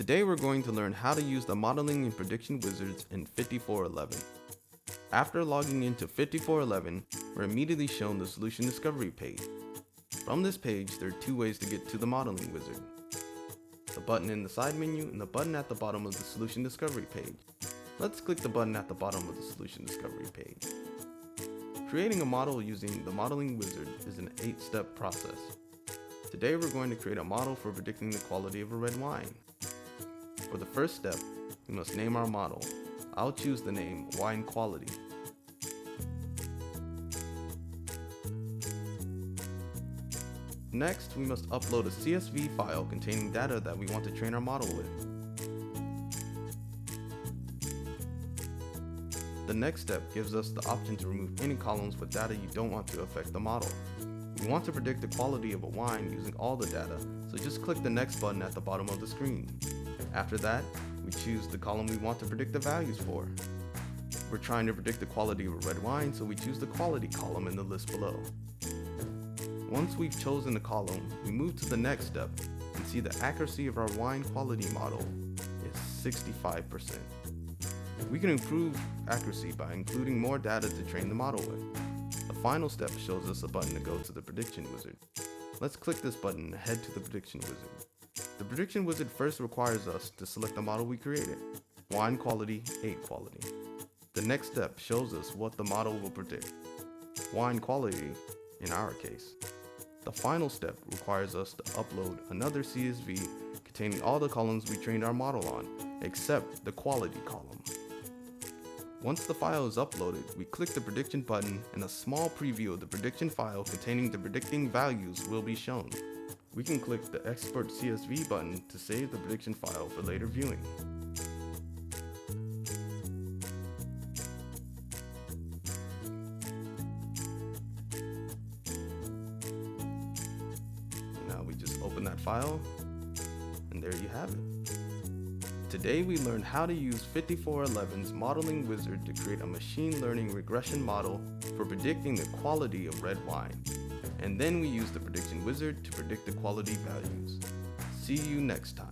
Today we're going to learn how to use the modeling and prediction wizards in 5411. After logging into 5411, we're immediately shown the solution discovery page. From this page, there are two ways to get to the modeling wizard: the button in the side menu and the button at the bottom of the solution discovery page. Let's click the button at the bottom of the solution discovery page. Creating a model using the modeling wizard is an 8-step process. Today we're going to create a model for predicting the quality of a red wine. For the first step, we must name our model. I'll choose the name Wine Quality. Next, we must upload a CSV file containing data that we want to train our model with. The next step gives us the option to remove any columns with data you don't want to affect the model. We want to predict the quality of a wine using all the data, so just click the next button at the bottom of the screen. After that, we choose the column we want to predict the values for. We're trying to predict the quality of a red wine, so we choose the quality column in the list below. Once we've chosen the column, we move to the next step and see the accuracy of our wine quality model is 65%. We can improve accuracy by including more data to train the model with. The final step shows us a button to go to the prediction wizard. Let's click this button and head to the prediction wizard. The prediction wizard first requires us to select the model we created, Wine Quality 8 Quality. The next step shows us what the model will predict, wine quality in our case. The final step requires us to upload another CSV containing all the columns we trained our model on, except the quality column. Once the file is uploaded, we click the prediction button and a small preview of the prediction file containing the predicting values will be shown. We can click the Export CSV button to save the prediction file for later viewing. Now we just open that file, and there you have it. Today we learned how to use 5411's modeling wizard to create a machine learning regression model for predicting the quality of red wine. And then we use the prediction wizard to predict the quality values. See you next time.